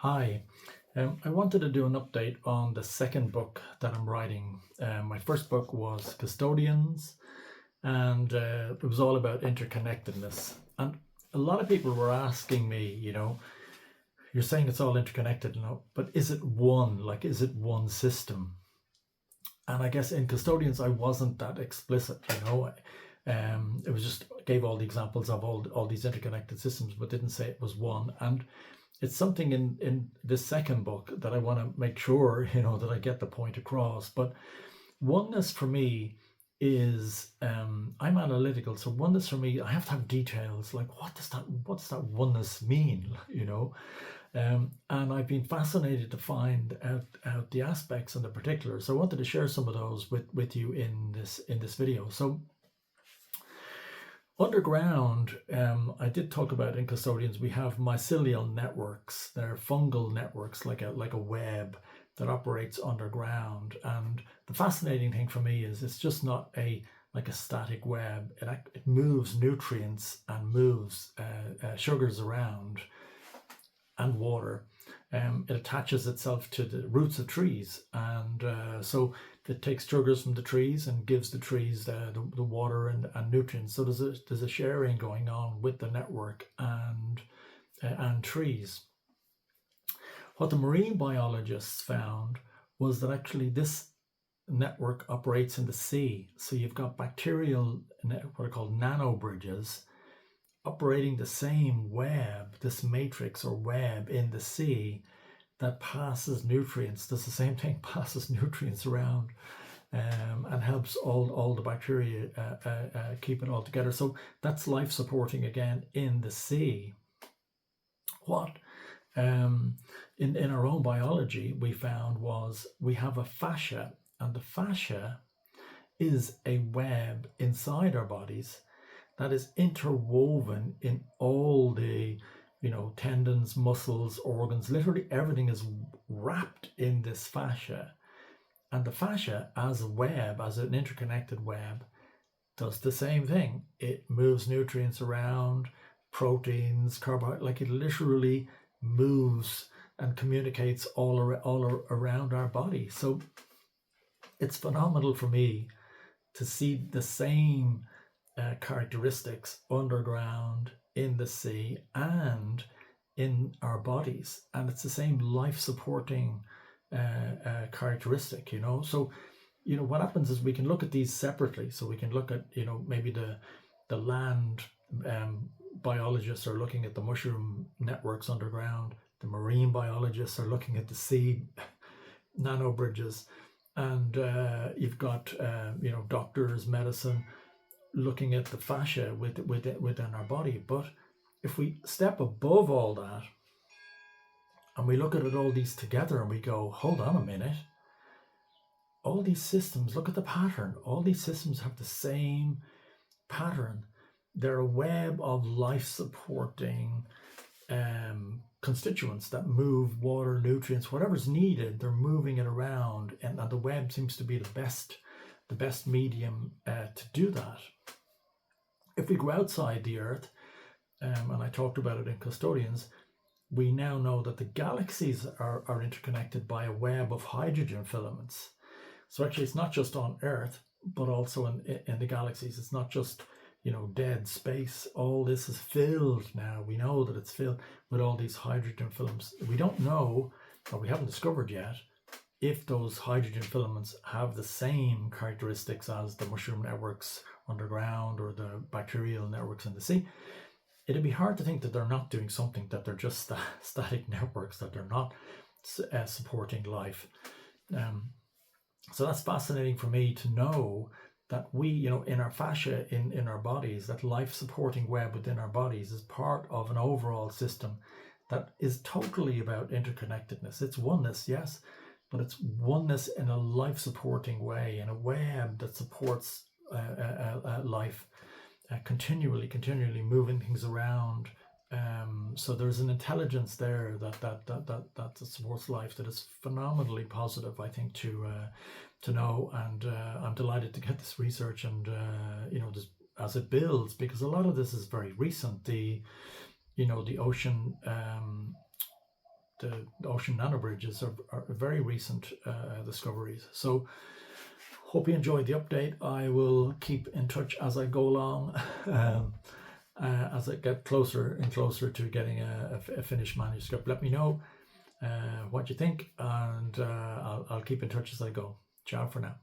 Hi, I wanted to do an update on the second book that I'm writing. My first book was Custodians, and it was all about interconnectedness. And a lot of people were asking me, you're saying it's all interconnected, but is it one? Like, is it one system? And I guess in Custodians, I wasn't that explicit. It was just gave all the examples of all these interconnected systems, but didn't say it was one. And it's something in this second book that I want to make sure that I get the point across. But oneness for me is I'm analytical, so oneness for me, I have to have details. Like, what does that oneness mean? And I've been fascinated to find out the aspects and the particulars. So I wanted to share some of those with you in this video. So underground, I did talk about in Custodians, we have mycelial networks. They're fungal networks, like a web that operates underground. And the fascinating thing for me is it's just not like a static web. It moves nutrients and moves sugars around and water. It attaches itself to the roots of trees, and so it takes sugars from the trees and gives the trees the water and nutrients. So there's a sharing going on with the network and trees. What the marine biologists found was that actually this network operates in the sea. So you've got bacterial, what are called nanobridges, operating the same web, this matrix or web in the sea that passes nutrients, does the same thing, passes nutrients around, and helps all the bacteria keep it all together. So that's life supporting again in the sea. What in our own biology we found was we have a fascia, and the fascia is a web inside our bodies that is interwoven in all the tendons, muscles, organs. Literally everything is wrapped in this fascia. And the fascia as a web, as an interconnected web, does the same thing. It moves nutrients around, proteins, carbohydrates, like it literally moves and communicates all around our body. So it's phenomenal for me to see the same characteristics underground, in the sea, and in our bodies, and it's the same life supporting characteristic. So what happens is we can look at these separately. So we can look at maybe the land biologists are looking at the mushroom networks underground, the marine biologists are looking at the sea nanobridges, and you've got doctors, medicine, looking at the fascia within our body. But if we step above all that and we look at all these together and we go, hold on a minute, all these systems, look at the pattern. All these systems have the same pattern. They're a web of life supporting constituents that move water, nutrients, whatever's needed. They're moving it around, and the web seems to be the best medium to do that. If we go outside the Earth, and I talked about it in Custodians, we now know that the galaxies are interconnected by a web of hydrogen filaments. So actually it's not just on Earth, but also in the galaxies. It's not just dead space. All this is filled now. We know that it's filled with all these hydrogen filaments. We don't know, or we haven't discovered yet, if those hydrogen filaments have the same characteristics as the mushroom networks underground or the bacterial networks in the sea. It'd be hard to think that they're not doing something, that they're just static networks, that they're not supporting life. So that's fascinating for me to know that we, in our fascia, in our bodies, that life supporting web within our bodies is part of an overall system that is totally about interconnectedness. It's oneness, yes, but it's oneness in a life supporting way, in a web that supports life, continually moving things around. So there's an intelligence there that supports life that is phenomenally positive, I think, to know. And I'm delighted to get this research and as it builds, because a lot of this is very recent. The ocean the ocean nanobridges are very recent discoveries. So hope you enjoyed the update. I will keep in touch as I go along, as I get closer and closer to getting a finished manuscript. Let me know what you think, and I'll keep in touch as I go. Ciao for now.